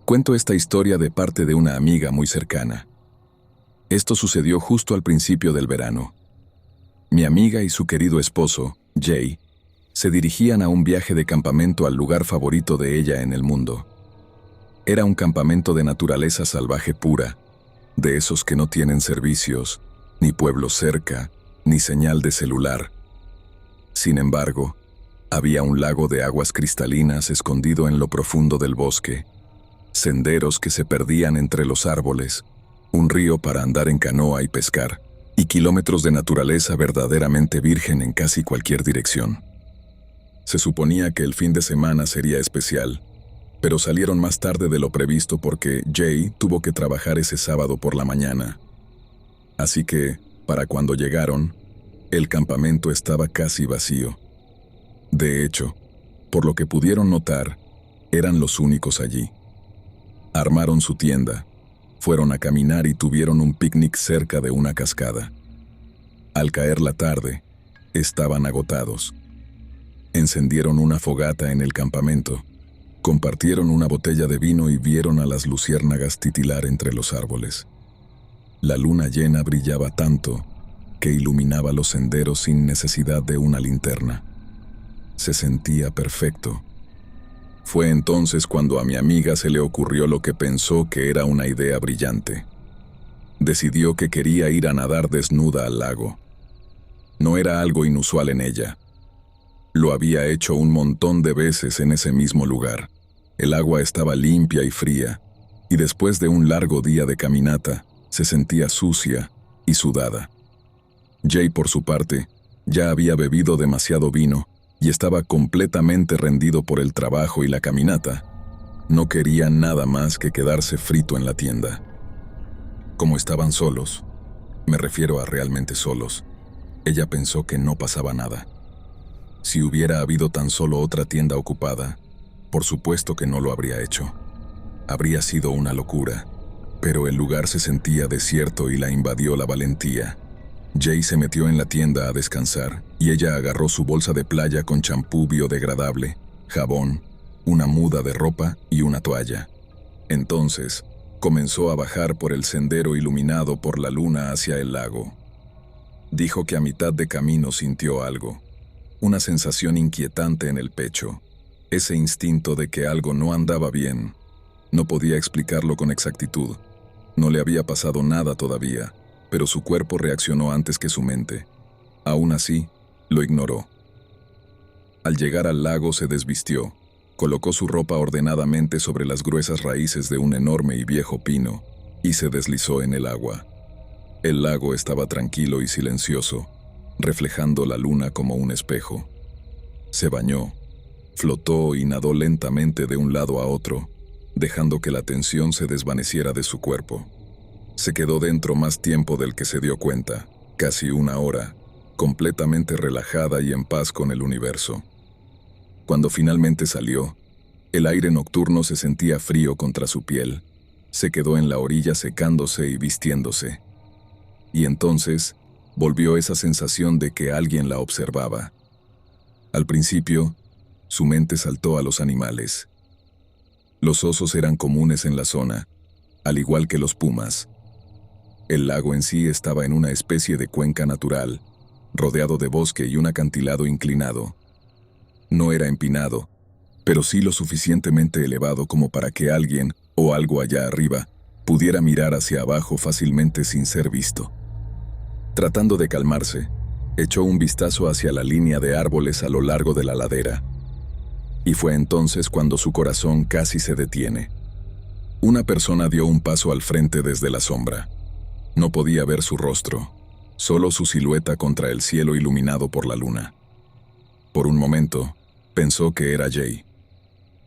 Cuento esta historia de parte de una amiga muy cercana. Esto sucedió justo al principio del verano. Mi amiga y su querido esposo, Jay, se dirigían a un viaje de campamento al lugar favorito de ella en el mundo. Era un campamento de naturaleza salvaje pura, de esos que no tienen servicios, ni pueblo cerca, ni señal de celular. Sin embargo, había un lago de aguas cristalinas escondido en lo profundo del bosque, senderos que se perdían entre los árboles, un río para andar en canoa y pescar, y kilómetros de naturaleza verdaderamente virgen en casi cualquier dirección. Se suponía que el fin de semana sería especial, pero salieron más tarde de lo previsto porque Jay tuvo que trabajar ese sábado por la mañana. Así que, para cuando llegaron, el campamento estaba casi vacío. De hecho, por lo que pudieron notar, eran los únicos allí. Armaron su tienda, fueron a caminar y tuvieron un picnic cerca de una cascada. Al caer la tarde, estaban agotados. Encendieron una fogata en el campamento, compartieron una botella de vino y vieron a las luciérnagas titilar entre los árboles. La luna llena brillaba tanto que iluminaba los senderos sin necesidad de una linterna. Se sentía perfecto. Fue entonces cuando a mi amiga se le ocurrió lo que pensó que era una idea brillante. Decidió que quería ir a nadar desnuda al lago. No era algo inusual en ella. Lo había hecho un montón de veces en ese mismo lugar. El agua estaba limpia y fría, y después de un largo día de caminata, se sentía sucia y sudada. Jay, por su parte, ya había bebido demasiado vino y estaba completamente rendido por el trabajo y la caminata. No quería nada más que quedarse frito en la tienda. Como estaban solos, me refiero a realmente solos, ella pensó que no pasaba nada. Si hubiera habido tan solo otra tienda ocupada, por supuesto que no lo habría hecho. Habría sido una locura, pero el lugar se sentía desierto y la invadió la valentía. Jay se metió en la tienda a descansar y ella agarró su bolsa de playa con champú biodegradable, jabón, una muda de ropa y una toalla. Entonces, comenzó a bajar por el sendero iluminado por la luna hacia el lago. Dijo que a mitad de camino sintió algo, una sensación inquietante en el pecho, ese instinto de que algo no andaba bien. No podía explicarlo con exactitud. No le había pasado nada todavía, pero su cuerpo reaccionó antes que su mente. Aún así, lo ignoró. Al llegar al lago se desvistió, colocó su ropa ordenadamente sobre las gruesas raíces de un enorme y viejo pino y se deslizó en el agua. El lago estaba tranquilo y silencioso, reflejando la luna como un espejo. Se bañó, flotó y nadó lentamente de un lado a otro, dejando que la tensión se desvaneciera de su cuerpo. Se quedó dentro más tiempo del que se dio cuenta, casi una hora, completamente relajada y en paz con el universo. Cuando finalmente salió, el aire nocturno se sentía frío contra su piel. Se quedó en la orilla secándose y vistiéndose. Y entonces, volvió esa sensación de que alguien la observaba. Al principio, su mente saltó a los animales. Los osos eran comunes en la zona, al igual que los pumas. El lago en sí estaba en una especie de cuenca natural, rodeado de bosque y un acantilado inclinado. No era empinado, pero sí lo suficientemente elevado como para que alguien, o algo allá arriba, pudiera mirar hacia abajo fácilmente sin ser visto. Tratando de calmarse, echó un vistazo hacia la línea de árboles a lo largo de la ladera. Y fue entonces cuando su corazón casi se detiene. Una persona dio un paso al frente desde la sombra. No podía ver su rostro, solo su silueta contra el cielo iluminado por la luna. Por un momento, pensó que era Jay.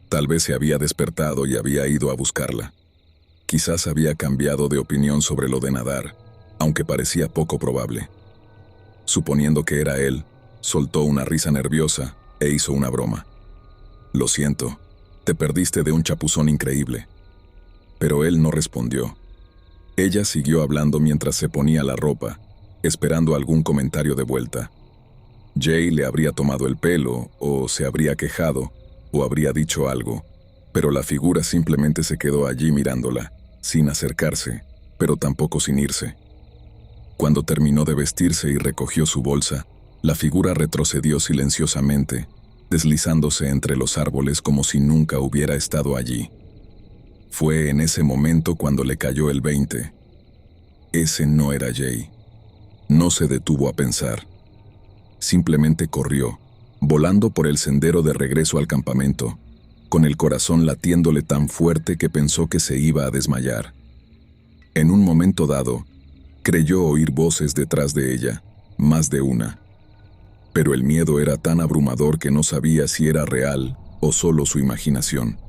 Tal vez se había despertado y había ido a buscarla. Quizás había cambiado de opinión sobre lo de nadar, aunque parecía poco probable. Suponiendo que era él, soltó una risa nerviosa e hizo una broma. «Lo siento, te perdiste de un chapuzón increíble». Pero él no respondió. Ella siguió hablando mientras se ponía la ropa, esperando algún comentario de vuelta. Jay le habría tomado el pelo, o se habría quejado, o habría dicho algo, pero la figura simplemente se quedó allí mirándola, sin acercarse, pero tampoco sin irse. Cuando terminó de vestirse y recogió su bolsa, la figura retrocedió silenciosamente, deslizándose entre los árboles como si nunca hubiera estado allí. Fue en ese momento cuando le cayó el 20. Ese no era Jay. No se detuvo a pensar. Simplemente corrió, volando por el sendero de regreso al campamento, con el corazón latiéndole tan fuerte que pensó que se iba a desmayar. En un momento dado, creyó oír voces detrás de ella, más de una. Pero el miedo era tan abrumador que no sabía si era real o solo su imaginación.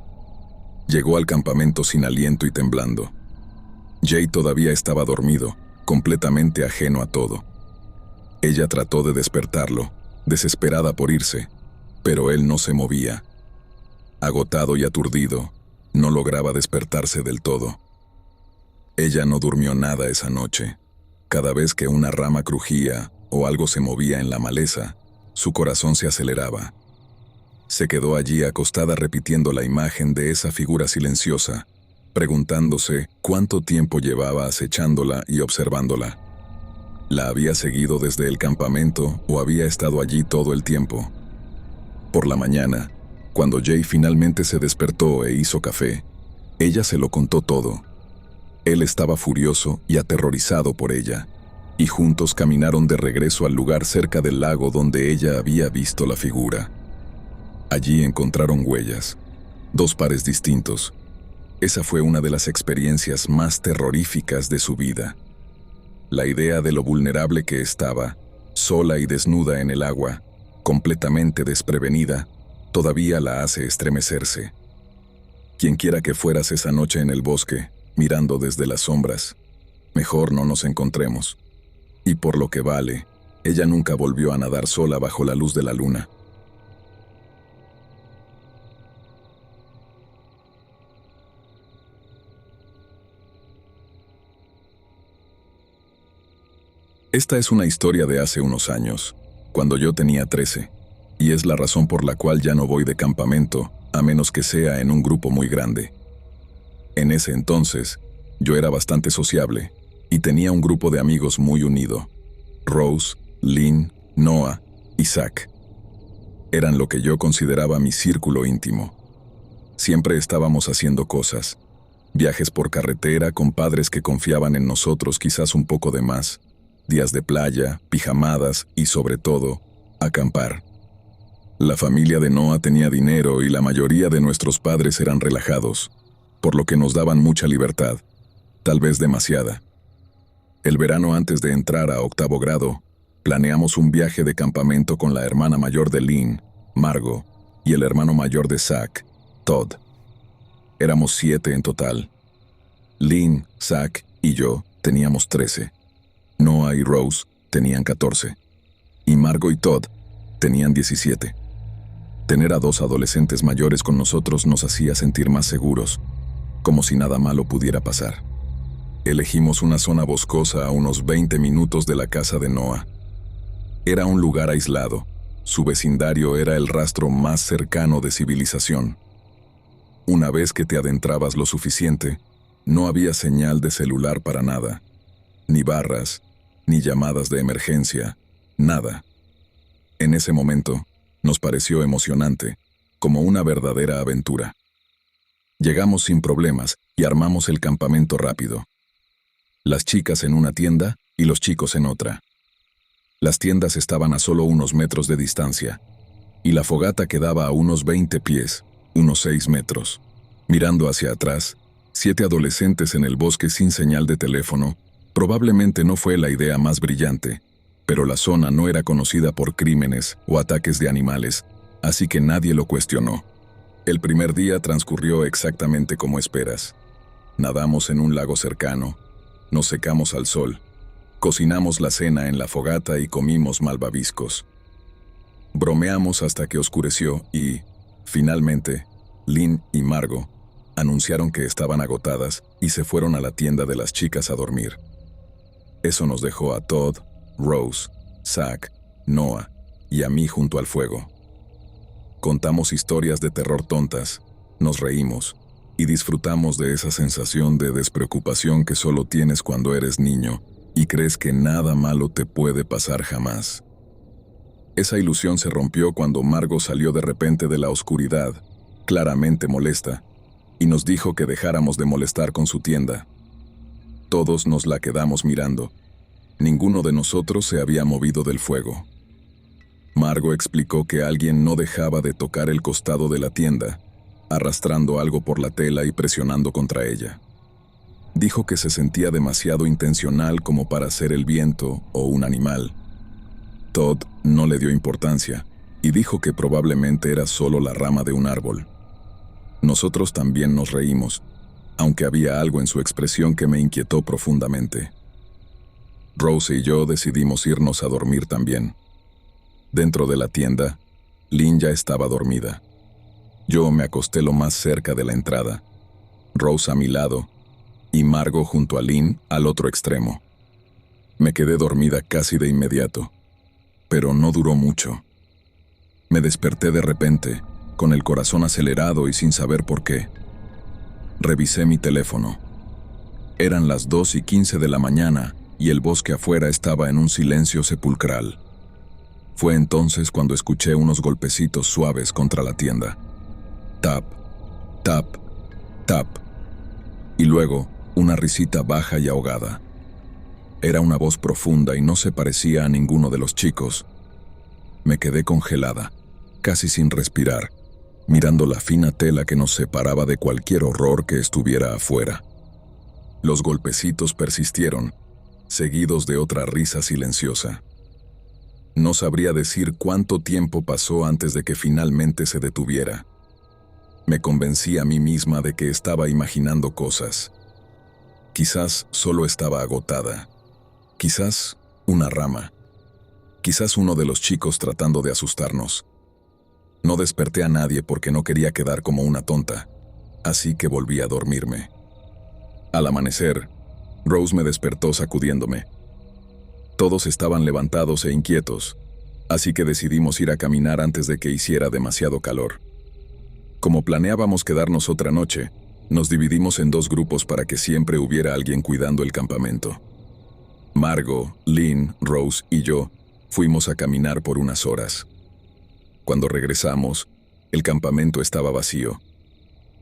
Llegó al campamento sin aliento y temblando. Jay todavía estaba dormido, completamente ajeno a todo. Ella trató de despertarlo, desesperada por irse, pero él no se movía. Agotado y aturdido, no lograba despertarse del todo. Ella no durmió nada esa noche. Cada vez que una rama crujía o algo se movía en la maleza, su corazón se aceleraba. Se quedó allí acostada repitiendo la imagen de esa figura silenciosa, preguntándose cuánto tiempo llevaba acechándola y observándola. ¿La había seguido desde el campamento o había estado allí todo el tiempo? Por la mañana, cuando Jay finalmente se despertó e hizo café, ella se lo contó todo. Él estaba furioso y aterrorizado por ella, y juntos caminaron de regreso al lugar cerca del lago donde ella había visto la figura. Allí encontraron huellas, 2 pares distintos. Esa fue una de las experiencias más terroríficas de su vida. La idea de lo vulnerable que estaba, sola y desnuda en el agua, completamente desprevenida, todavía la hace estremecerse. Quienquiera que fueras esa noche en el bosque, mirando desde las sombras, mejor no nos encontremos. Y por lo que vale, ella nunca volvió a nadar sola bajo la luz de la luna. Esta es una historia de hace unos años, cuando yo tenía 13, y es la razón por la cual ya no voy de campamento, a menos que sea en un grupo muy grande. En ese entonces, yo era bastante sociable, y tenía un grupo de amigos muy unido. Rose, Lynn, Noah y Zach. Eran lo que yo consideraba mi círculo íntimo. Siempre estábamos haciendo cosas. Viajes por carretera con padres que confiaban en nosotros quizás un poco de más. Días de playa, pijamadas y, sobre todo, acampar. La familia de Noah tenía dinero y la mayoría de nuestros padres eran relajados, por lo que nos daban mucha libertad, tal vez demasiada. El verano antes de entrar a 8º grado, planeamos un viaje de campamento con la hermana mayor de Lynn, Margo, y el hermano mayor de Zach, Todd. Éramos 7 en total. Lynn, Zach y yo teníamos 13. Noah y Rose tenían 14. Y Margo y Todd tenían 17. Tener a 2 adolescentes mayores con nosotros nos hacía sentir más seguros, como si nada malo pudiera pasar. Elegimos una zona boscosa a unos 20 minutos de la casa de Noah. Era un lugar aislado. Su vecindario era el rastro más cercano de civilización. Una vez que te adentrabas lo suficiente, no había señal de celular para nada. Ni barras, ni llamadas de emergencia, nada. En ese momento, nos pareció emocionante, como una verdadera aventura. Llegamos sin problemas y armamos el campamento rápido. Las chicas en una tienda y los chicos en otra. Las tiendas estaban a solo unos metros de distancia, y la fogata quedaba a unos 20 pies, unos 6 metros. Mirando hacia atrás, 7 adolescentes en el bosque sin señal de teléfono, probablemente no fue la idea más brillante, pero la zona no era conocida por crímenes o ataques de animales, así que nadie lo cuestionó. El primer día transcurrió exactamente como esperas. Nadamos en un lago cercano, nos secamos al sol, cocinamos la cena en la fogata y comimos malvaviscos. Bromeamos hasta que oscureció y, finalmente, Lynn y Margo anunciaron que estaban agotadas y se fueron a la tienda de las chicas a dormir. Eso nos dejó a Todd, Rose, Zach, Noah y a mí junto al fuego. Contamos historias de terror tontas, Nos reímos y disfrutamos de esa sensación de despreocupación que solo tienes cuando eres niño y crees que nada malo te puede pasar jamás. Esa ilusión se rompió cuando Margo salió de repente de la oscuridad, claramente molesta, y nos dijo que dejáramos de molestar con su tienda. Todos nos la quedamos mirando. Ninguno de nosotros se había movido del fuego. Margo explicó que alguien no dejaba de tocar el costado de la tienda, arrastrando algo por la tela y presionando contra ella. Dijo que se sentía demasiado intencional como para ser el viento o un animal. Todd no le dio importancia y dijo que probablemente era solo la rama de un árbol. Nosotros también nos reímos, aunque había algo en su expresión que me inquietó profundamente. Rose y yo decidimos irnos a dormir también. Dentro de la tienda, Lynn ya estaba dormida. Yo me acosté lo más cerca de la entrada, Rose a mi lado y Margo junto a Lynn al otro extremo. Me quedé dormida casi de inmediato, pero no duró mucho. Me desperté de repente, con el corazón acelerado y sin saber por qué. Revisé mi teléfono. Eran las 2:15 de la mañana y el bosque afuera estaba en un silencio sepulcral. Fue entonces cuando escuché unos golpecitos suaves contra la tienda. Tap, tap, tap. Y luego, una risita baja y ahogada. Era una voz profunda y no se parecía a ninguno de los chicos. Me quedé congelada, casi sin respirar, mirando la fina tela que nos separaba de cualquier horror que estuviera afuera. Los golpecitos persistieron, seguidos de otra risa silenciosa. No sabría decir cuánto tiempo pasó antes de que finalmente se detuviera. Me convencí a mí misma de que estaba imaginando cosas. Quizás solo estaba agotada. Quizás una rama. Quizás uno de los chicos tratando de asustarnos. No desperté a nadie porque no quería quedar como una tonta, así que volví a dormirme. Al amanecer, Rose me despertó sacudiéndome. Todos estaban levantados e inquietos, así que decidimos ir a caminar antes de que hiciera demasiado calor. Como planeábamos quedarnos otra noche, nos dividimos en 2 grupos para que siempre hubiera alguien cuidando el campamento. Margo, Lynn, Rose y yo fuimos a caminar por unas horas. Cuando regresamos, el campamento estaba vacío.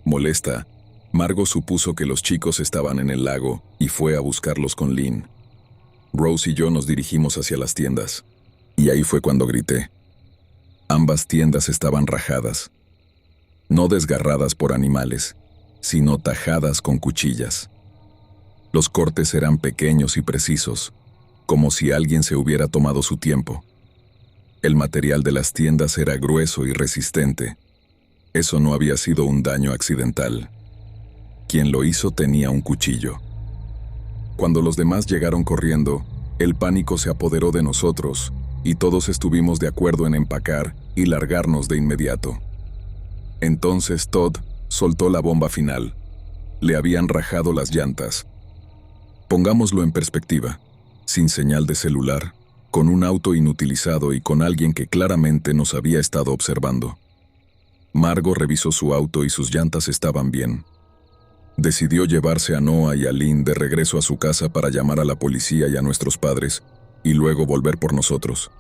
Molesta, Margo supuso que los chicos estaban en el lago y fue a buscarlos con Lynn. Rose y yo nos dirigimos hacia las tiendas, y ahí fue cuando grité. Ambas tiendas estaban rajadas, no desgarradas por animales, sino tajadas con cuchillas. Los cortes eran pequeños y precisos, como si alguien se hubiera tomado su tiempo. El material de las tiendas era grueso y resistente. Eso no había sido un daño accidental. Quien lo hizo tenía un cuchillo. Cuando los demás llegaron corriendo, el pánico se apoderó de nosotros y todos estuvimos de acuerdo en empacar y largarnos de inmediato. Entonces Todd soltó la bomba final. Le habían rajado las llantas. Pongámoslo en perspectiva. Sin señal de celular, con un auto inutilizado y con alguien que claramente nos había estado observando. Margo revisó su auto y sus llantas estaban bien. Decidió llevarse a Noah y a Lynn de regreso a su casa para llamar a la policía y a nuestros padres, y luego volver por nosotros.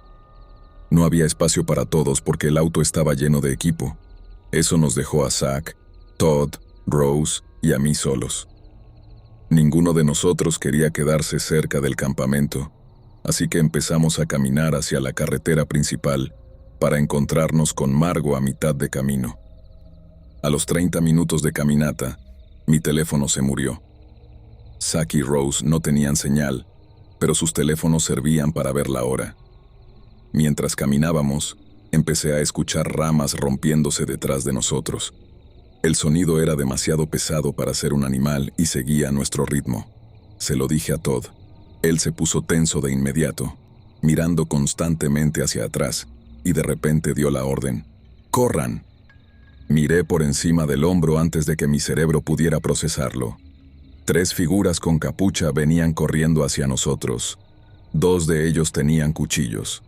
No había espacio para todos porque el auto estaba lleno de equipo. Eso nos dejó a Zach, Todd, Rose y a mí solos. Ninguno de nosotros quería quedarse cerca del campamento, así que empezamos a caminar hacia la carretera principal para encontrarnos con Margo a mitad de camino. A los 30 minutos de caminata, mi teléfono se murió. Zach y Rose no tenían señal, pero sus teléfonos servían para ver la hora. Mientras caminábamos, empecé a escuchar ramas rompiéndose detrás de nosotros. El sonido era demasiado pesado para ser un animal y seguía a nuestro ritmo. Se lo dije a Todd. Él se puso tenso de inmediato, mirando constantemente hacia atrás, y de repente dio la orden. ¡Corran! Miré por encima del hombro antes de que mi cerebro pudiera procesarlo. 3 figuras con capucha venían corriendo hacia nosotros. 2 de ellos tenían cuchillos.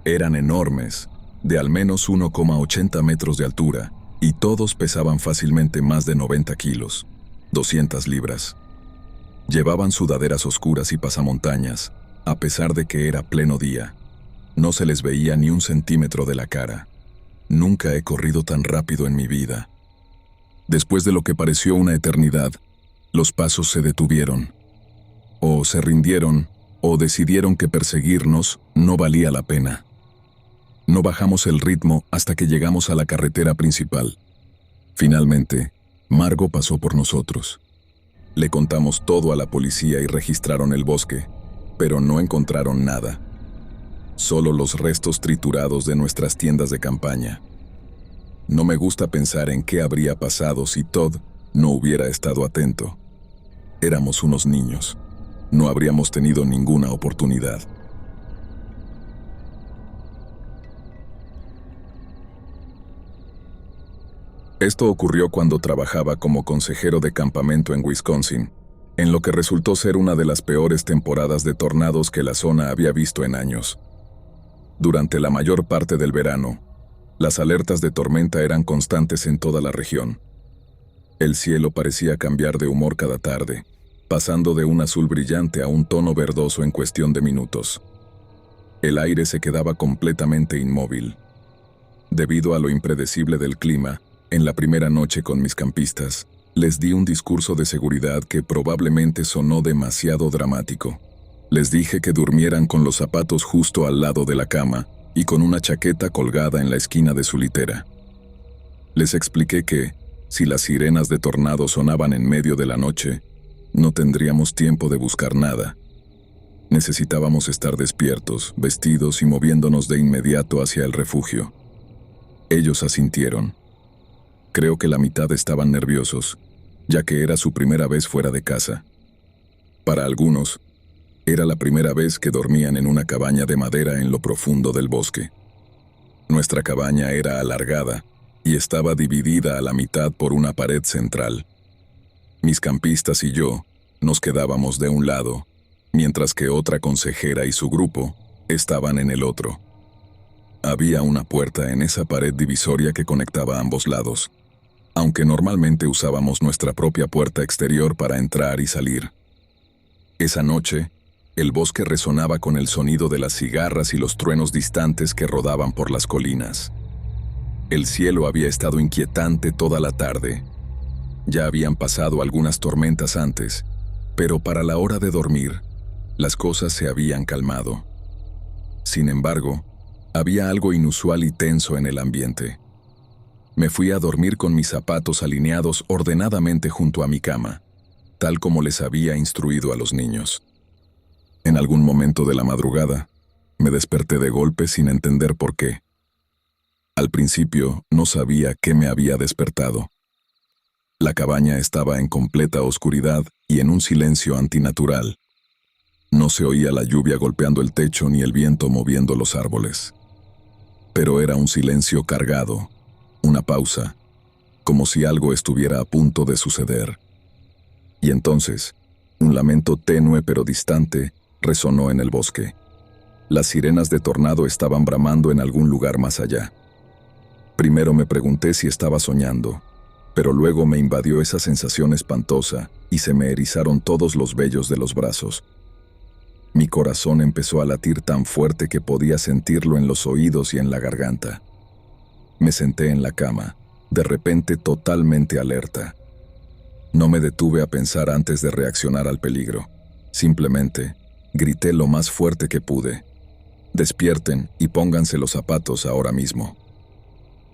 Eran enormes, de al menos 1,80 metros de altura, y todos pesaban fácilmente más de 90 kilos, 200 libras. Llevaban sudaderas oscuras y pasamontañas, a pesar de que era pleno día. No se les veía ni un centímetro de la cara. Nunca he corrido tan rápido en mi vida. Después de lo que pareció una eternidad, los pasos se detuvieron. O se rindieron, o decidieron que perseguirnos no valía la pena. No bajamos el ritmo hasta que llegamos a la carretera principal. Finalmente, Margo pasó por nosotros. Le contamos todo a la policía y registraron el bosque, pero no encontraron nada. Solo los restos triturados de nuestras tiendas de campaña. No me gusta pensar en qué habría pasado si Todd no hubiera estado atento. Éramos unos niños. No habríamos tenido ninguna oportunidad. Esto ocurrió cuando trabajaba como consejero de campamento en Wisconsin, en lo que resultó ser una de las peores temporadas de tornados que la zona había visto en años. Durante la mayor parte del verano, las alertas de tormenta eran constantes en toda la región. El cielo parecía cambiar de humor cada tarde, pasando de un azul brillante a un tono verdoso en cuestión de minutos. El aire se quedaba completamente inmóvil. Debido a lo impredecible del clima, en la primera noche con mis campistas, les di un discurso de seguridad que probablemente sonó demasiado dramático. Les dije que durmieran con los zapatos justo al lado de la cama y con una chaqueta colgada en la esquina de su litera. Les expliqué que, si las sirenas de tornado sonaban en medio de la noche, no tendríamos tiempo de buscar nada. Necesitábamos estar despiertos, vestidos y moviéndonos de inmediato hacia el refugio. Ellos asintieron. Creo que la mitad estaban nerviosos, ya que era su primera vez fuera de casa. Para algunos, era la primera vez que dormían en una cabaña de madera en lo profundo del bosque. Nuestra cabaña era alargada y estaba dividida a la mitad por una pared central. Mis campistas y yo nos quedábamos de un lado, mientras que otra consejera y su grupo estaban en el otro. Había una puerta en esa pared divisoria que conectaba ambos lados, aunque normalmente usábamos nuestra propia puerta exterior para entrar y salir. Esa noche, el bosque resonaba con el sonido de las cigarras y los truenos distantes que rodaban por las colinas. El cielo había estado inquietante toda la tarde. Ya habían pasado algunas tormentas antes, pero para la hora de dormir, las cosas se habían calmado. Sin embargo, había algo inusual y tenso en el ambiente. Me fui a dormir con mis zapatos alineados ordenadamente junto a mi cama, tal como les había instruido a los niños. En algún momento de la madrugada, me desperté de golpe sin entender por qué. Al principio, no sabía qué me había despertado. La cabaña estaba en completa oscuridad y en un silencio antinatural. No se oía la lluvia golpeando el techo ni el viento moviendo los árboles. Pero era un silencio cargado, una pausa, como si algo estuviera a punto de suceder. Y entonces, un lamento tenue pero distante resonó en el bosque. Las sirenas de tornado estaban bramando en algún lugar más allá. Primero me pregunté si estaba soñando, pero luego me invadió esa sensación espantosa y se me erizaron todos los vellos de los brazos. Mi corazón empezó a latir tan fuerte que podía sentirlo en los oídos y en la garganta. Me senté en la cama, de repente totalmente alerta. No me detuve a pensar antes de reaccionar al peligro. Simplemente, grité lo más fuerte que pude. «Despierten y pónganse los zapatos ahora mismo».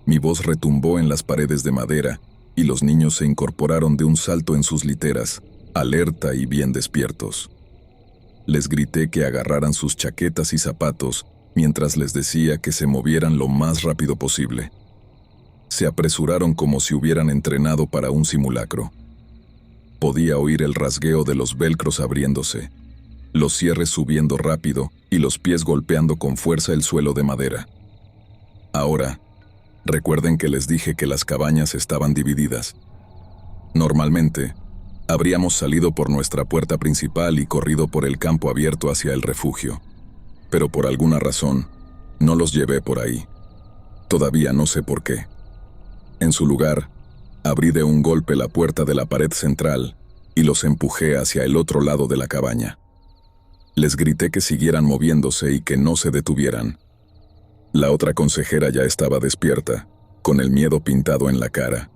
Mi voz retumbó en las paredes de madera y los niños se incorporaron de un salto en sus literas, alerta y bien despiertos. Les grité que agarraran sus chaquetas y zapatos mientras les decía que se movieran lo más rápido posible. Se apresuraron como si hubieran entrenado para un simulacro. Podía oír el rasgueo de los velcros abriéndose, los cierres subiendo rápido y los pies golpeando con fuerza el suelo de madera. Ahora, recuerden que les dije que las cabañas estaban divididas. Normalmente, habríamos salido por nuestra puerta principal y corrido por el campo abierto hacia el refugio. Pero por alguna razón, no los llevé por ahí. Todavía no sé por qué. En su lugar, abrí de un golpe la puerta de la pared central y los empujé hacia el otro lado de la cabaña. Les grité que siguieran moviéndose y que no se detuvieran. La otra consejera ya estaba despierta, con el miedo pintado en la cara.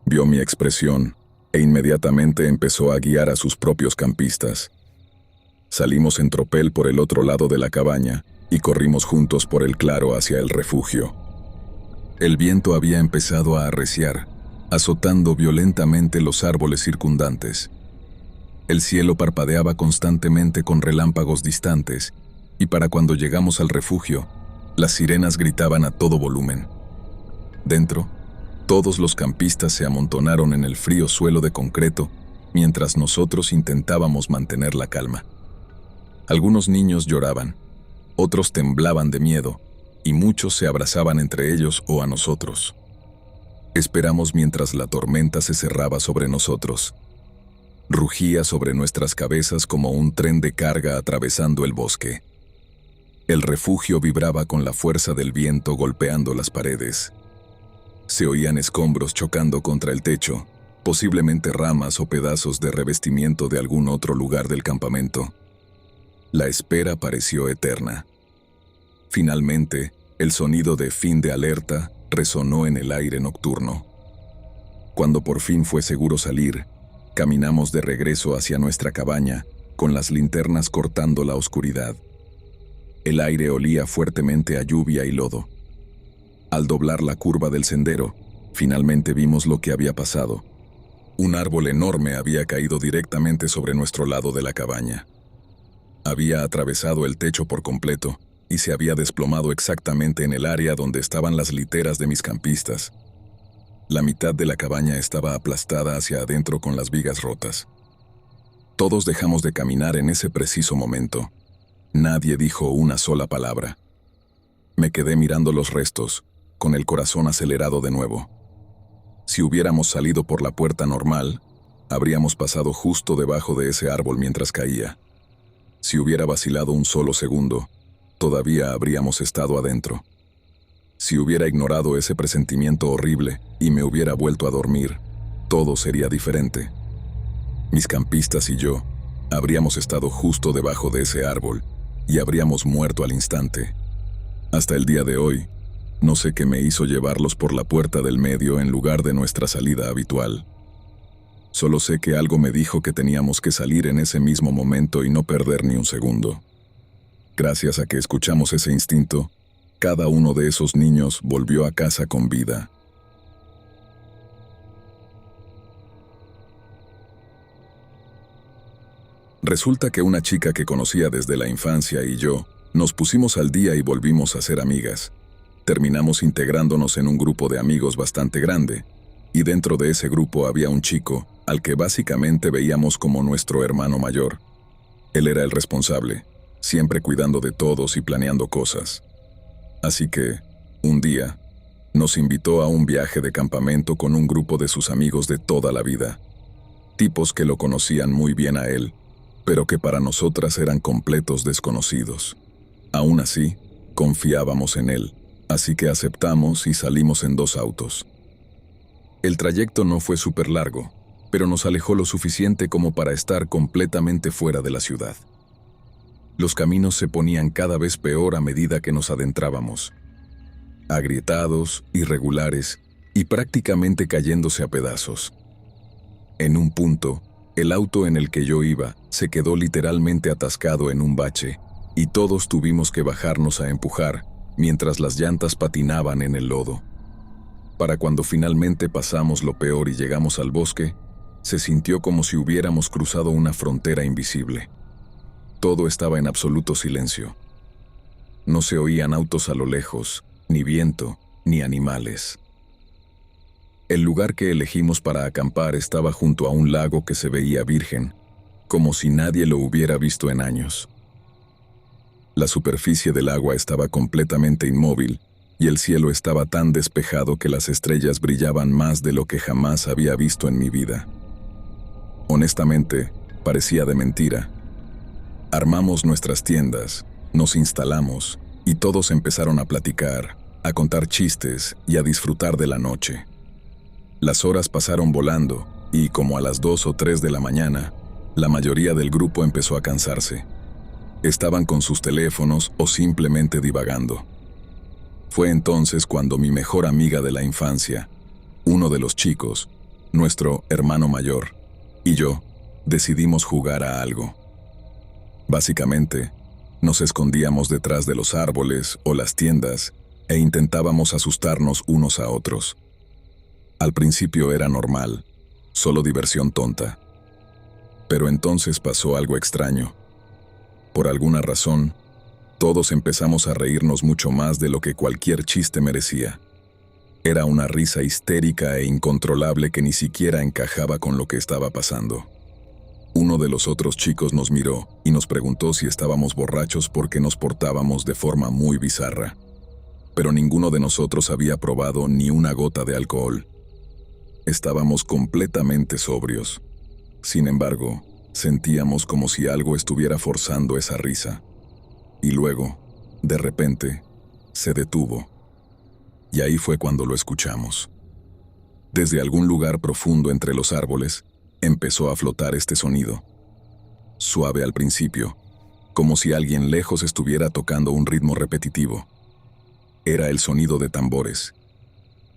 Vio mi expresión e inmediatamente empezó a guiar a sus propios campistas. Salimos en tropel por el otro lado de la cabaña y corrimos juntos por el claro hacia el refugio. El viento había empezado a arreciar, azotando violentamente los árboles circundantes. El cielo parpadeaba constantemente con relámpagos distantes, y para cuando llegamos al refugio, las sirenas gritaban a todo volumen. Dentro, todos los campistas se amontonaron en el frío suelo de concreto, mientras nosotros intentábamos mantener la calma. Algunos niños lloraban, otros temblaban de miedo, y muchos se abrazaban entre ellos o a nosotros. Esperamos mientras la tormenta se cerraba sobre nosotros. Rugía sobre nuestras cabezas como un tren de carga atravesando el bosque. El refugio vibraba con la fuerza del viento golpeando las paredes. Se oían escombros chocando contra el techo, posiblemente ramas o pedazos de revestimiento de algún otro lugar del campamento. La espera pareció eterna. Finalmente, el sonido de fin de alerta resonó en el aire nocturno. Cuando por fin fue seguro salir, caminamos de regreso hacia nuestra cabaña, con las linternas cortando la oscuridad. El aire olía fuertemente a lluvia y lodo. Al doblar la curva del sendero, finalmente vimos lo que había pasado. Un árbol enorme había caído directamente sobre nuestro lado de la cabaña. Había atravesado el techo por completo y se había desplomado exactamente en el área donde estaban las literas de mis campistas. La mitad de la cabaña estaba aplastada hacia adentro con las vigas rotas. Todos dejamos de caminar en ese preciso momento. Nadie dijo una sola palabra. Me quedé mirando los restos, con el corazón acelerado de nuevo. Si hubiéramos salido por la puerta normal, habríamos pasado justo debajo de ese árbol mientras caía. Si hubiera vacilado un solo segundo, todavía habríamos estado adentro. Si hubiera ignorado ese presentimiento horrible y me hubiera vuelto a dormir, todo sería diferente. Mis campistas y yo habríamos estado justo debajo de ese árbol y habríamos muerto al instante. Hasta el día de hoy, no sé qué me hizo llevarlos por la puerta del medio en lugar de nuestra salida habitual. Solo sé que algo me dijo que teníamos que salir en ese mismo momento y no perder ni un segundo. Gracias a que escuchamos ese instinto, cada uno de esos niños volvió a casa con vida. Resulta que una chica que conocía desde la infancia y yo nos pusimos al día y volvimos a ser amigas. Terminamos integrándonos en un grupo de amigos bastante grande, y dentro de ese grupo había un chico al que básicamente veíamos como nuestro hermano mayor. Él era el responsable, siempre cuidando de todos y planeando cosas. Así que, un día, nos invitó a un viaje de campamento con un grupo de sus amigos de toda la vida. Tipos que lo conocían muy bien a él, pero que para nosotras eran completos desconocidos. Aún así, confiábamos en él, así que aceptamos y salimos en 2 autos. El trayecto no fue súper largo, pero nos alejó lo suficiente como para estar completamente fuera de la ciudad. Los caminos se ponían cada vez peor a medida que nos adentrábamos. Agrietados, irregulares y prácticamente cayéndose a pedazos. En un punto, el auto en el que yo iba se quedó literalmente atascado en un bache y todos tuvimos que bajarnos a empujar mientras las llantas patinaban en el lodo. Para cuando finalmente pasamos lo peor y llegamos al bosque, se sintió como si hubiéramos cruzado una frontera invisible. Todo estaba en absoluto silencio. No se oían autos a lo lejos, ni viento, ni animales. El lugar que elegimos para acampar estaba junto a un lago que se veía virgen, como si nadie lo hubiera visto en años. La superficie del agua estaba completamente inmóvil y el cielo estaba tan despejado que las estrellas brillaban más de lo que jamás había visto en mi vida. Honestamente, parecía de mentira. Armamos nuestras tiendas, nos instalamos y todos empezaron a platicar, a contar chistes y a disfrutar de la noche. Las horas pasaron volando y, como a las 2 o 3 de la mañana, la mayoría del grupo empezó a cansarse. Estaban con sus teléfonos o simplemente divagando. Fue entonces cuando mi mejor amiga de la infancia, uno de los chicos, nuestro hermano mayor, y yo, decidimos jugar a algo. Básicamente, nos escondíamos detrás de los árboles o las tiendas e intentábamos asustarnos unos a otros. Al principio era normal, solo diversión tonta. Pero entonces pasó algo extraño. Por alguna razón, todos empezamos a reírnos mucho más de lo que cualquier chiste merecía. Era una risa histérica e incontrolable que ni siquiera encajaba con lo que estaba pasando. Uno de los otros chicos nos miró y nos preguntó si estábamos borrachos porque nos portábamos de forma muy bizarra. Pero ninguno de nosotros había probado ni una gota de alcohol. Estábamos completamente sobrios. Sin embargo, sentíamos como si algo estuviera forzando esa risa. Y luego, de repente, se detuvo. Y ahí fue cuando lo escuchamos. Desde algún lugar profundo entre los árboles, empezó a flotar este sonido. Suave al principio, como si alguien lejos estuviera tocando un ritmo repetitivo. Era el sonido de tambores.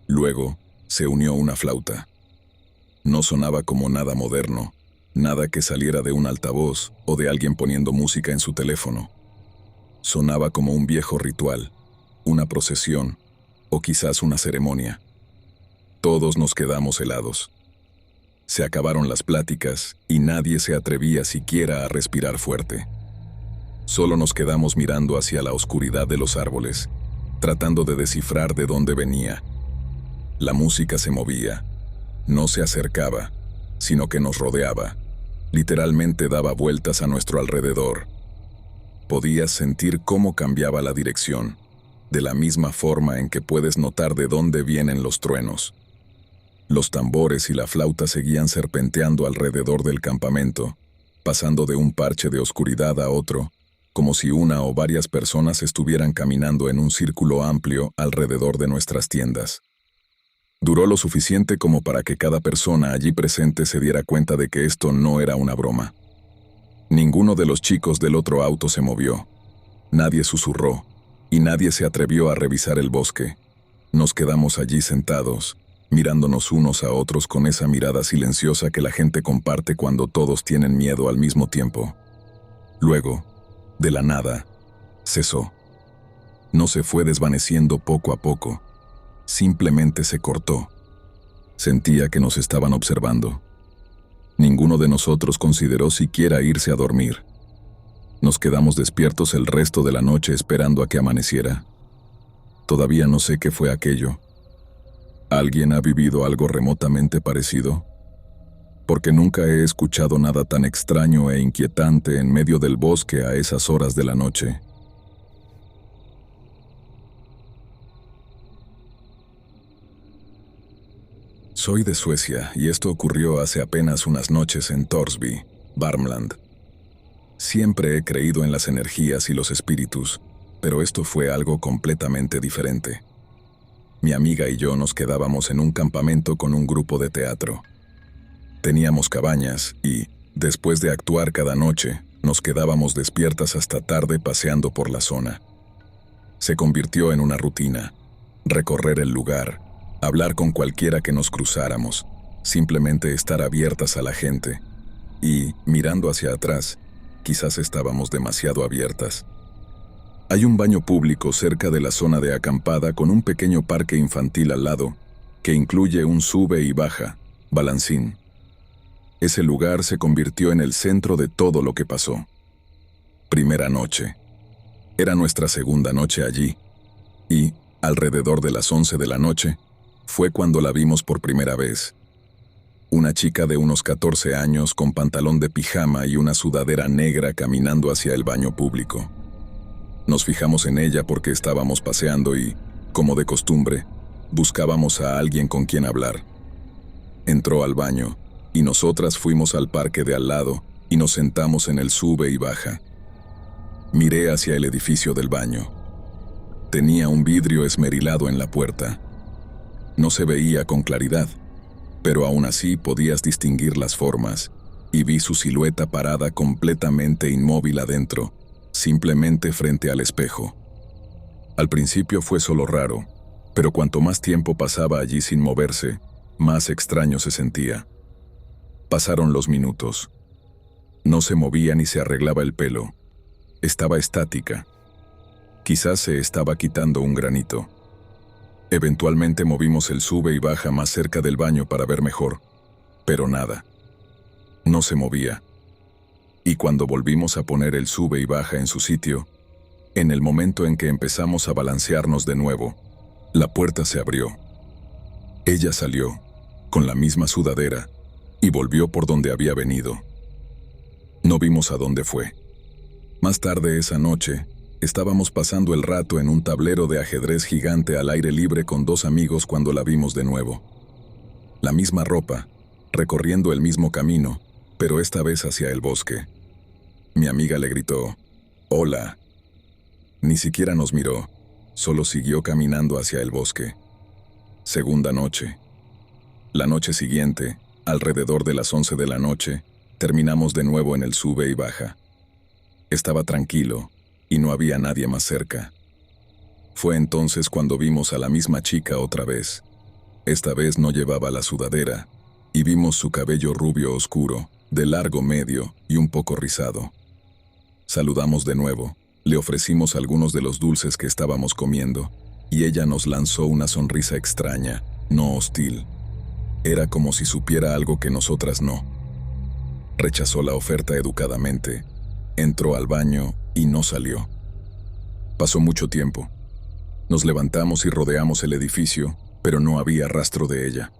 Luego, se unió una flauta. No sonaba como nada moderno, nada que saliera de un altavoz o de alguien poniendo música en su teléfono. Sonaba como un viejo ritual, una procesión, o quizás una ceremonia. Todos nos quedamos helados. Se acabaron las pláticas y nadie se atrevía siquiera a respirar fuerte. Solo nos quedamos mirando hacia la oscuridad de los árboles, tratando de descifrar de dónde venía. La música se movía, no se acercaba, sino que nos rodeaba. Literalmente daba vueltas a nuestro alrededor. Podías sentir cómo cambiaba la dirección, de la misma forma en que puedes notar de dónde vienen los truenos. Los tambores y la flauta seguían serpenteando alrededor del campamento, pasando de un parche de oscuridad a otro, como si una o varias personas estuvieran caminando en un círculo amplio alrededor de nuestras tiendas. Duró lo suficiente como para que cada persona allí presente se diera cuenta de que esto no era una broma. Ninguno de los chicos del otro auto se movió. Nadie susurró, y nadie se atrevió a revisar el bosque. Nos quedamos allí sentados, mirándonos unos a otros con esa mirada silenciosa que la gente comparte cuando todos tienen miedo al mismo tiempo. Luego, de la nada, cesó. No se fue desvaneciendo poco a poco. Simplemente se cortó. Sentía que nos estaban observando. Ninguno de nosotros consideró siquiera irse a dormir. Nos quedamos despiertos el resto de la noche esperando a que amaneciera. Todavía no sé qué fue aquello. ¿Alguien ha vivido algo remotamente parecido? Porque nunca he escuchado nada tan extraño e inquietante en medio del bosque a esas horas de la noche. Soy de Suecia y esto ocurrió hace apenas unas noches en Torsby, Värmland. Siempre he creído en las energías y los espíritus, pero esto fue algo completamente diferente. Mi amiga y yo nos quedábamos en un campamento con un grupo de teatro. Teníamos cabañas y, después de actuar cada noche, nos quedábamos despiertas hasta tarde paseando por la zona. Se convirtió en una rutina: recorrer el lugar, hablar con cualquiera que nos cruzáramos, simplemente estar abiertas a la gente. Y, mirando hacia atrás, quizás estábamos demasiado abiertas. Hay un baño público cerca de la zona de acampada con un pequeño parque infantil al lado, que incluye un sube y baja, balancín. Ese lugar se convirtió en el centro de todo lo que pasó. Primera noche. Era nuestra segunda noche allí, y, alrededor de las 11 de la noche, fue cuando la vimos por primera vez. Una chica de unos 14 años con pantalón de pijama y una sudadera negra caminando hacia el baño público. Nos fijamos en ella porque estábamos paseando y, como de costumbre, buscábamos a alguien con quien hablar. Entró al baño, y nosotras fuimos al parque de al lado y nos sentamos en el sube y baja. Miré hacia el edificio del baño. Tenía un vidrio esmerilado en la puerta. No se veía con claridad, pero aún así podías distinguir las formas, y vi su silueta parada completamente inmóvil adentro, simplemente frente al espejo. Al principio fue solo raro, pero cuanto más tiempo pasaba allí sin moverse, más extraño se sentía. Pasaron los minutos. No se movía ni se arreglaba el pelo. Estaba estática. Quizás se estaba quitando un granito. Eventualmente movimos el sube y baja más cerca del baño para ver mejor, pero nada. No se movía. Y cuando volvimos a poner el sube y baja en su sitio, en el momento en que empezamos a balancearnos de nuevo, la puerta se abrió. Ella salió, con la misma sudadera, y volvió por donde había venido. No vimos a dónde fue. Más tarde esa noche, estábamos pasando el rato en un tablero de ajedrez gigante al aire libre con dos amigos cuando la vimos de nuevo. La misma ropa, recorriendo el mismo camino, pero esta vez hacia el bosque. Mi amiga le gritó, «Hola». Ni siquiera nos miró, solo siguió caminando hacia el bosque. Segunda noche. La noche siguiente, alrededor de las 11 de la noche, terminamos de nuevo en el sube y baja. Estaba tranquilo, y no había nadie más cerca. Fue entonces cuando vimos a la misma chica otra vez. Esta vez no llevaba la sudadera, y vimos su cabello rubio oscuro, de largo medio y un poco rizado. Saludamos de nuevo, le ofrecimos algunos de los dulces que estábamos comiendo, y ella nos lanzó una sonrisa extraña, no hostil. Era como si supiera algo que nosotras no. Rechazó la oferta educadamente, entró al baño y no salió. Pasó mucho tiempo. Nos levantamos y rodeamos el edificio, pero no había rastro de ella.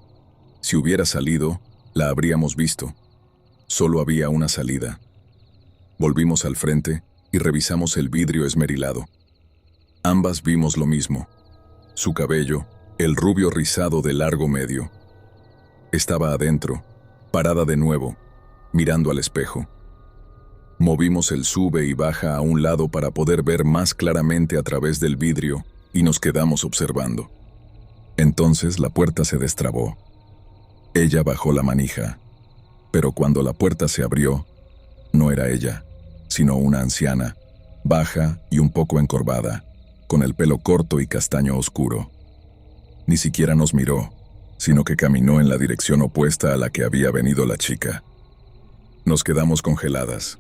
Si hubiera salido, la habríamos visto. Solo había una salida. Volvimos al frente y revisamos el vidrio esmerilado. Ambas vimos lo mismo. Su cabello, el rubio rizado de largo medio. Estaba adentro, parada de nuevo, mirando al espejo. Movimos el sube y baja a un lado para poder ver más claramente a través del vidrio y nos quedamos observando. Entonces la puerta se destrabó. Ella bajó la manija, pero cuando la puerta se abrió, no era ella, sino una anciana, baja y un poco encorvada, con el pelo corto y castaño oscuro. Ni siquiera nos miró, sino que caminó en la dirección opuesta a la que había venido la chica. Nos quedamos congeladas.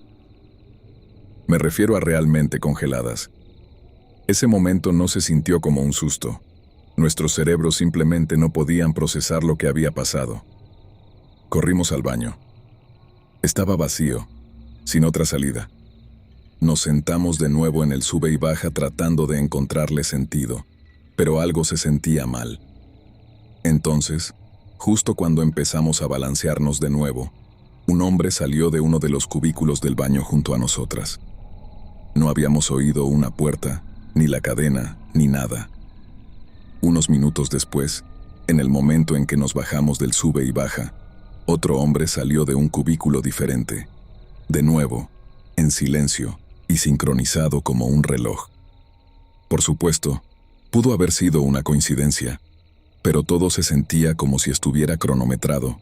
Me refiero a realmente congeladas. Ese momento no se sintió como un susto. Nuestros cerebros simplemente no podían procesar lo que había pasado. Corrimos al baño. Estaba vacío, sin otra salida. Nos sentamos de nuevo en el sube y baja tratando de encontrarle sentido, pero algo se sentía mal. Entonces, justo cuando empezamos a balancearnos de nuevo, un hombre salió de uno de los cubículos del baño junto a nosotras. No habíamos oído una puerta, ni la cadena, ni nada. Unos minutos después, en el momento en que nos bajamos del sube y baja, otro hombre salió de un cubículo diferente. De nuevo, en silencio y sincronizado como un reloj. Por supuesto, pudo haber sido una coincidencia, pero todo se sentía como si estuviera cronometrado,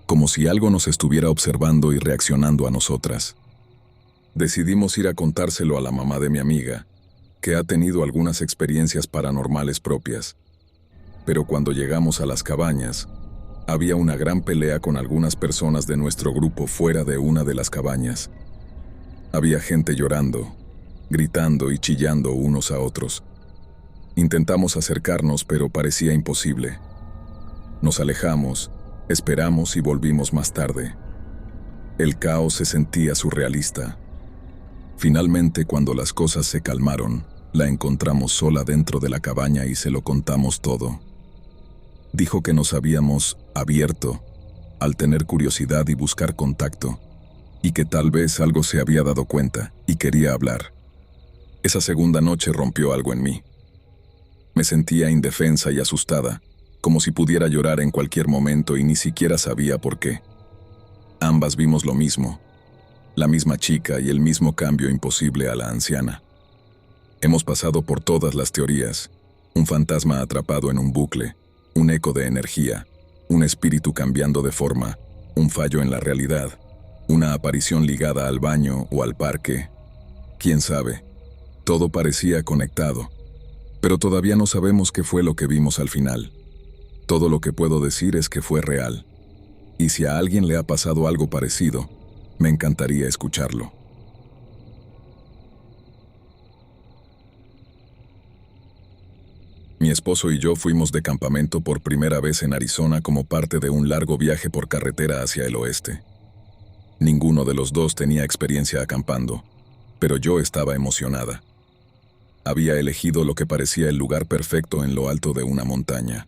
como si algo nos estuviera observando y reaccionando a nosotras. Decidimos ir a contárselo a la mamá de mi amiga, que ha tenido algunas experiencias paranormales propias. Pero cuando llegamos a las cabañas, había una gran pelea con algunas personas de nuestro grupo fuera de una de las cabañas. Había gente llorando, gritando y chillando unos a otros. Intentamos acercarnos, pero parecía imposible. Nos alejamos, esperamos y volvimos más tarde. El caos se sentía surrealista. Finalmente, cuando las cosas se calmaron, la encontramos sola dentro de la cabaña y se lo contamos todo. Dijo que nos habíamos abierto al tener curiosidad y buscar contacto, y que tal vez algo se había dado cuenta y quería hablar. Esa segunda noche rompió algo en mí. Me sentía indefensa y asustada, como si pudiera llorar en cualquier momento y ni siquiera sabía por qué. Ambas vimos lo mismo, la misma chica y el mismo cambio imposible a la anciana. Hemos pasado por todas las teorías. Un fantasma atrapado en un bucle, un eco de energía, un espíritu cambiando de forma, un fallo en la realidad, una aparición ligada al baño o al parque. ¿Quién sabe? Todo parecía conectado, pero todavía no sabemos qué fue lo que vimos al final. Todo lo que puedo decir es que fue real. Y si a alguien le ha pasado algo parecido, me encantaría escucharlo. Mi esposo y yo fuimos de campamento por primera vez en Arizona como parte de un largo viaje por carretera hacia el oeste. Ninguno de los dos tenía experiencia acampando, pero yo estaba emocionada. Había elegido lo que parecía el lugar perfecto en lo alto de una montaña,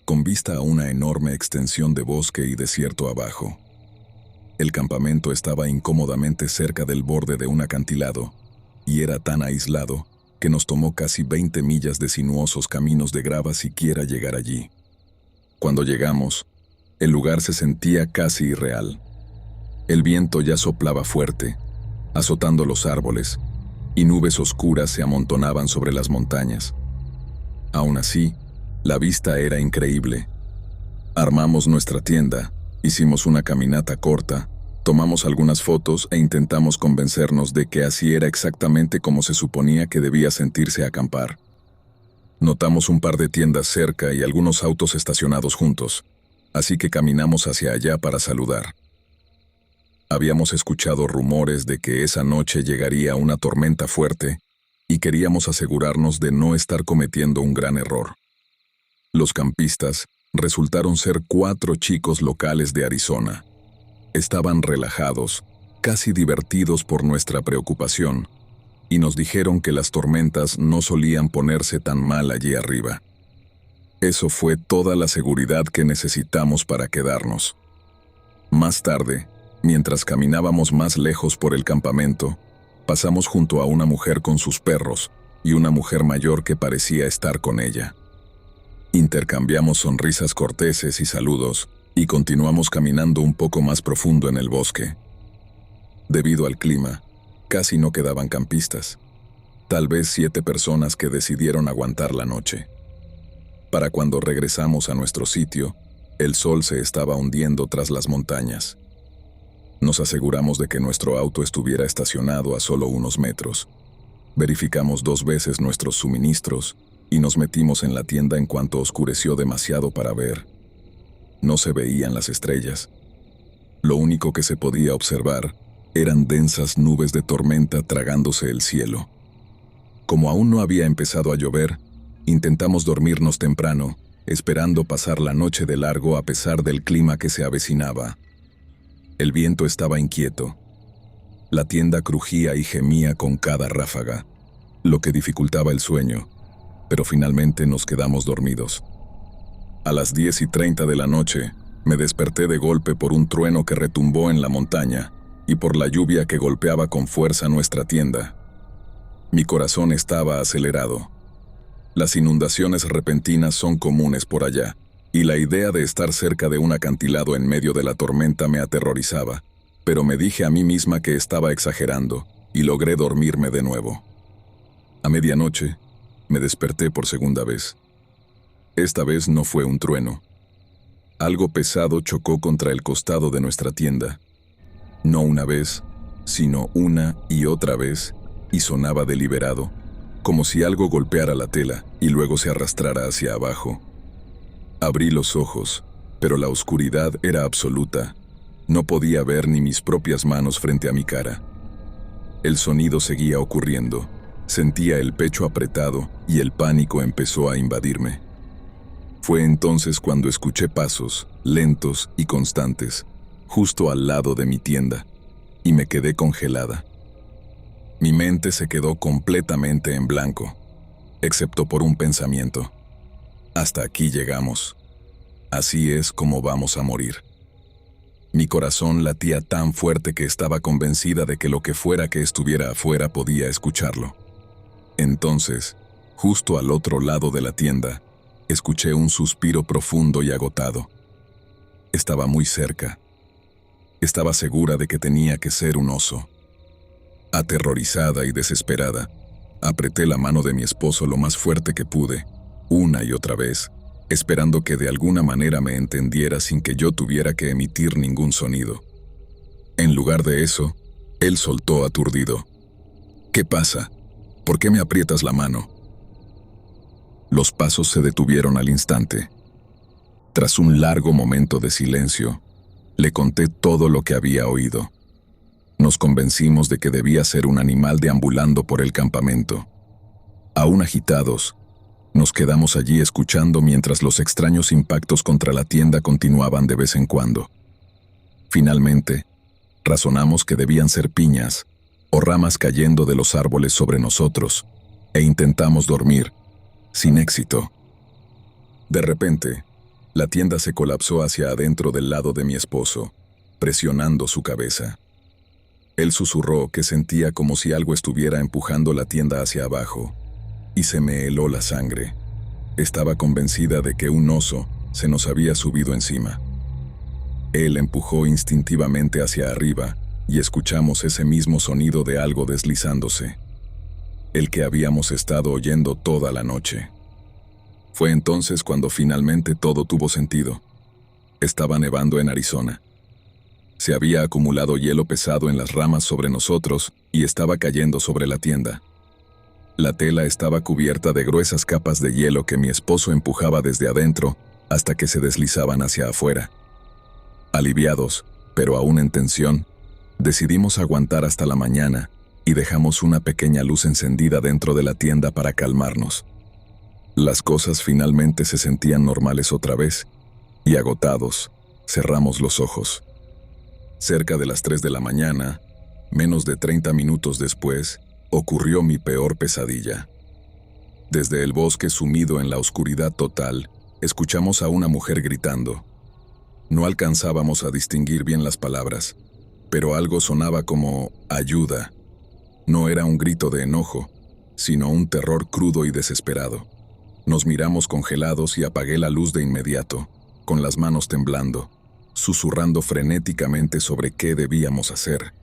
con vista a una enorme extensión de bosque y desierto abajo. El campamento estaba incómodamente cerca del borde de un acantilado, y era tan aislado que nos tomó casi 20 millas de sinuosos caminos de grava siquiera llegar allí. Cuando llegamos, el lugar se sentía casi irreal. El viento ya soplaba fuerte, azotando los árboles, y nubes oscuras se amontonaban sobre las montañas. Aún así, la vista era increíble. Armamos nuestra tienda, hicimos una caminata corta, tomamos algunas fotos e intentamos convencernos de que así era exactamente como se suponía que debía sentirse acampar. Notamos un par de tiendas cerca y algunos autos estacionados juntos, así que caminamos hacia allá para saludar. Habíamos escuchado rumores de que esa noche llegaría una tormenta fuerte y queríamos asegurarnos de no estar cometiendo un gran error. Los campistas resultaron ser 4 chicos locales de Arizona. Estaban relajados, casi divertidos por nuestra preocupación, y nos dijeron que las tormentas no solían ponerse tan mal allí arriba. Eso fue toda la seguridad que necesitamos para quedarnos. Más tarde, mientras caminábamos más lejos por el campamento, pasamos junto a una mujer con sus perros y una mujer mayor que parecía estar con ella. Intercambiamos sonrisas corteses y saludos, y continuamos caminando un poco más profundo en el bosque. Debido al clima, casi no quedaban campistas. Tal vez 7 personas que decidieron aguantar la noche. Para cuando regresamos a nuestro sitio, el sol se estaba hundiendo tras las montañas. Nos aseguramos de que nuestro auto estuviera estacionado a solo unos metros. Verificamos 2 veces nuestros suministros y nos metimos en la tienda en cuanto oscureció demasiado para ver. No se veían las estrellas. Lo único que se podía observar eran densas nubes de tormenta tragándose el cielo. Como aún no había empezado a llover, intentamos dormirnos temprano, esperando pasar la noche de largo a pesar del clima que se avecinaba. El viento estaba inquieto. La tienda crujía y gemía con cada ráfaga, lo que dificultaba el sueño, pero finalmente nos quedamos dormidos. A las 10:30 de la noche, me desperté de golpe por un trueno que retumbó en la montaña y por la lluvia que golpeaba con fuerza nuestra tienda. Mi corazón estaba acelerado. Las inundaciones repentinas son comunes por allá, y la idea de estar cerca de un acantilado en medio de la tormenta me aterrorizaba, pero me dije a mí misma que estaba exagerando, y logré dormirme de nuevo. A medianoche, me desperté por segunda vez. Esta vez no fue un trueno. Algo pesado chocó contra el costado de nuestra tienda. No una vez, sino una y otra vez, y sonaba deliberado, como si algo golpeara la tela y luego se arrastrara hacia abajo. Abrí los ojos, pero la oscuridad era absoluta. No podía ver ni mis propias manos frente a mi cara. El sonido seguía ocurriendo. Sentía el pecho apretado y el pánico empezó a invadirme. Fue entonces cuando escuché pasos, lentos y constantes, justo al lado de mi tienda, y me quedé congelada. Mi mente se quedó completamente en blanco, excepto por un pensamiento. Hasta aquí llegamos. Así es como vamos a morir. Mi corazón latía tan fuerte que estaba convencida de que lo que fuera que estuviera afuera podía escucharlo. Entonces, justo al otro lado de la tienda, escuché un suspiro profundo y agotado. Estaba muy cerca. Estaba segura de que tenía que ser un oso. Aterrorizada y desesperada, Apreté la mano de mi esposo lo más fuerte que pude, una y otra vez, esperando que de alguna manera me entendiera sin que yo tuviera que emitir ningún sonido. En lugar de eso, él soltó aturdido: «¿Qué pasa? ¿Por qué me aprietas la mano?». Los pasos se detuvieron al instante. Tras un largo momento de silencio, le conté todo lo que había oído. Nos convencimos de que debía ser un animal deambulando por el campamento. Aún agitados, nos quedamos allí escuchando mientras los extraños impactos contra la tienda continuaban de vez en cuando. Finalmente, razonamos que debían ser piñas o ramas cayendo de los árboles sobre nosotros, e intentamos dormir, sin éxito. De repente, la tienda se colapsó hacia adentro del lado de mi esposo, presionando su cabeza. Él susurró que sentía como si algo estuviera empujando la tienda hacia abajo, y se me heló la sangre. Estaba convencida de que un oso se nos había subido encima. Él empujó instintivamente hacia arriba, y escuchamos ese mismo sonido de algo deslizándose, el que habíamos estado oyendo toda la noche. Fue entonces cuando finalmente todo tuvo sentido. Estaba nevando en Arizona. Se había acumulado hielo pesado en las ramas sobre nosotros y estaba cayendo sobre la tienda. La tela estaba cubierta de gruesas capas de hielo que mi esposo empujaba desde adentro hasta que se deslizaban hacia afuera. Aliviados, pero aún en tensión, decidimos aguantar hasta la mañana y dejamos una pequeña luz encendida dentro de la tienda para calmarnos. Las cosas finalmente se sentían normales otra vez, y agotados, cerramos los ojos. Cerca de las 3 de la mañana, menos de 30 minutos después, ocurrió mi peor pesadilla. Desde el bosque sumido en la oscuridad total, escuchamos a una mujer gritando. No alcanzábamos a distinguir bien las palabras, pero algo sonaba como «ayuda». No era un grito de enojo, sino un terror crudo y desesperado. Nos miramos congelados y apagué la luz de inmediato, con las manos temblando, susurrando frenéticamente sobre qué debíamos hacer.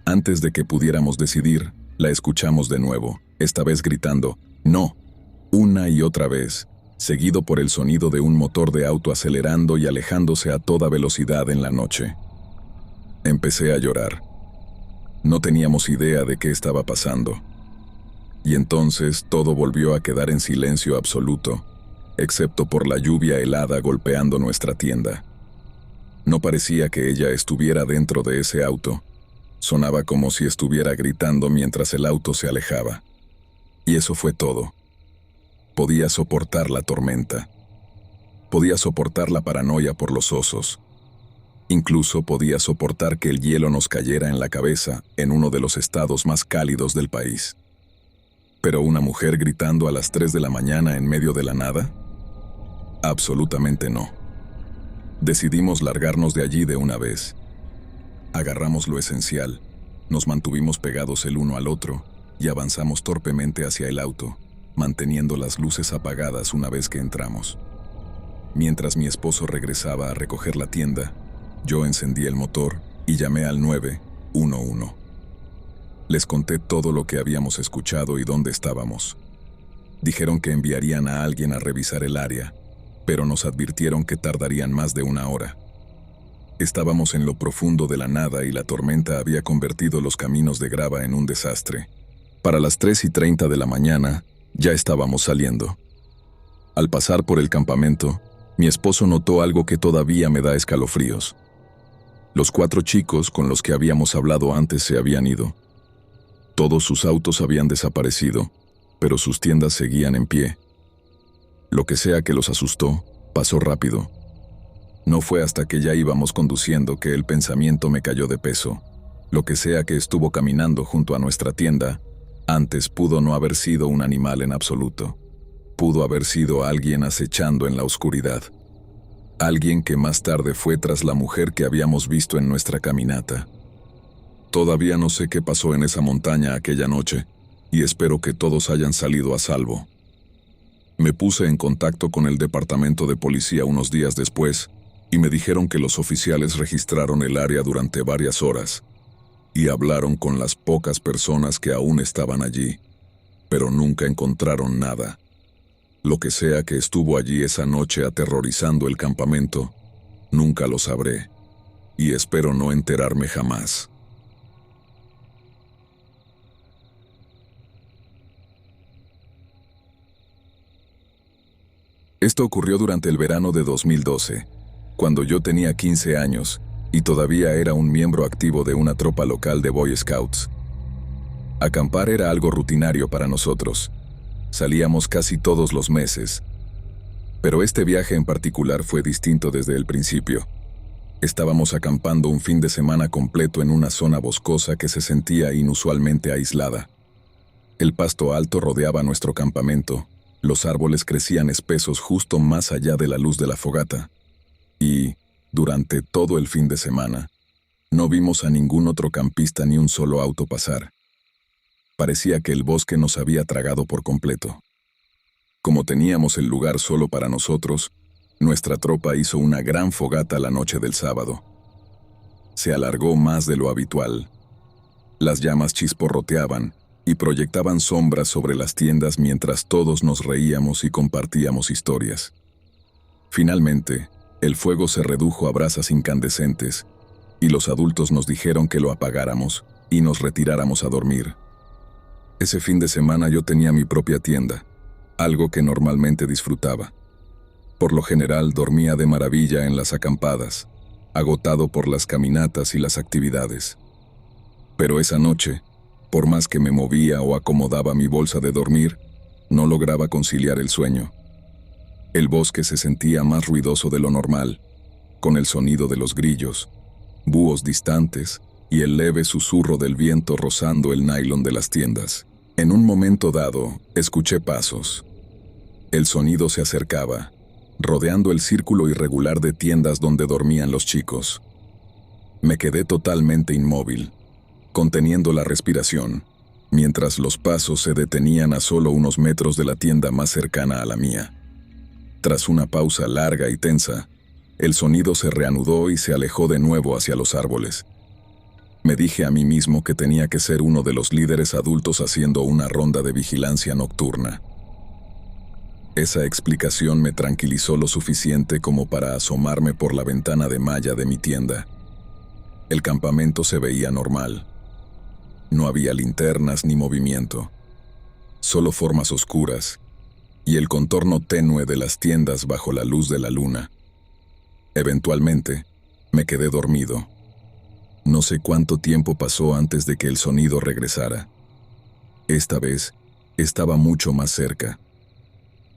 Antes de que pudiéramos decidir, la escuchamos de nuevo, esta vez gritando «no», una y otra vez, seguido por el sonido de un motor de auto acelerando y alejándose a toda velocidad en la noche. Empecé a llorar. No teníamos idea de qué estaba pasando. Y entonces todo volvió a quedar en silencio absoluto, excepto por la lluvia helada golpeando nuestra tienda. No parecía que ella estuviera dentro de ese auto. Sonaba como si estuviera gritando mientras el auto se alejaba. Y eso fue todo. Podía soportar la tormenta. Podía soportar la paranoia por los osos. Incluso podía soportar que el hielo nos cayera en la cabeza en uno de los estados más cálidos del país. ¿Pero una mujer gritando a las 3 de la mañana en medio de la nada? Absolutamente no. Decidimos largarnos de allí de una vez. Agarramos lo esencial, nos mantuvimos pegados el uno al otro y avanzamos torpemente hacia el auto, manteniendo las luces apagadas una vez que entramos. Mientras mi esposo regresaba a recoger la tienda, yo encendí el motor y llamé al 911. Les conté todo lo que habíamos escuchado y dónde estábamos. Dijeron que enviarían a alguien a revisar el área, pero nos advirtieron que tardarían más de 1 hora. Estábamos en lo profundo de la nada y la tormenta había convertido los caminos de grava en un desastre. Para las 3:30 de la mañana, ya estábamos saliendo. Al pasar por el campamento, mi esposo notó algo que todavía me da escalofríos. Los 4 chicos con los que habíamos hablado antes se habían ido. Todos sus autos habían desaparecido, pero sus tiendas seguían en pie. Lo que sea que los asustó, pasó rápido. No fue hasta que ya íbamos conduciendo que el pensamiento me cayó de peso. Lo que sea que estuvo caminando junto a nuestra tienda, antes pudo no haber sido un animal en absoluto. Pudo haber sido alguien acechando en la oscuridad. Alguien que más tarde fue tras la mujer que habíamos visto en nuestra caminata. Todavía no sé qué pasó en esa montaña aquella noche, y espero que todos hayan salido a salvo. Me puse en contacto con el departamento de policía unos días después, y me dijeron que los oficiales registraron el área durante varias horas, y hablaron con las pocas personas que aún estaban allí. pero nunca encontraron nada. Lo que sea que estuvo allí esa noche aterrorizando el campamento, nunca lo sabré, y espero no enterarme jamás. Esto ocurrió durante el verano de 2012, cuando yo tenía 15 años y todavía era un miembro activo de una tropa local de Boy Scouts. Acampar era algo rutinario para nosotros. Salíamos casi todos los meses. Pero este viaje en particular fue distinto desde el principio. Estábamos acampando un fin de semana completo en una zona boscosa que se sentía inusualmente aislada. El pasto alto rodeaba nuestro campamento, los árboles crecían espesos justo más allá de la luz de la fogata. Y, durante todo el fin de semana, no vimos a ningún otro campista ni un solo auto pasar. Parecía que el bosque nos había tragado por completo. Como teníamos el lugar solo para nosotros, nuestra tropa hizo una gran fogata la noche del sábado. Se alargó más de lo habitual. Las llamas chisporroteaban y proyectaban sombras sobre las tiendas mientras todos nos reíamos y compartíamos historias. Finalmente, el fuego se redujo a brasas incandescentes y los adultos nos dijeron que lo apagáramos y nos retiráramos a dormir. Ese fin de semana yo tenía mi propia tienda, algo que normalmente disfrutaba. Por lo general dormía de maravilla en las acampadas, agotado por las caminatas y las actividades. Pero esa noche, por más que me movía o acomodaba mi bolsa de dormir, no lograba conciliar el sueño. El bosque se sentía más ruidoso de lo normal, con el sonido de los grillos, búhos distantes y el leve susurro del viento rozando el nylon de las tiendas. En un momento dado, escuché pasos. El sonido se acercaba, rodeando el círculo irregular de tiendas donde dormían los chicos. Me quedé totalmente inmóvil, conteniendo la respiración, mientras los pasos se detenían a solo unos metros de la tienda más cercana a la mía. Tras una pausa larga y tensa, el sonido se reanudó y se alejó de nuevo hacia los árboles. Me dije a mí mismo que tenía que ser uno de los líderes adultos haciendo una ronda de vigilancia nocturna. Esa explicación me tranquilizó lo suficiente como para asomarme por la ventana de malla de mi tienda. El campamento se veía normal. No había linternas ni movimiento, solo formas oscuras y el contorno tenue de las tiendas bajo la luz de la luna. Eventualmente, me quedé dormido. No sé cuánto tiempo pasó antes de que el sonido regresara. Esta vez, estaba mucho más cerca.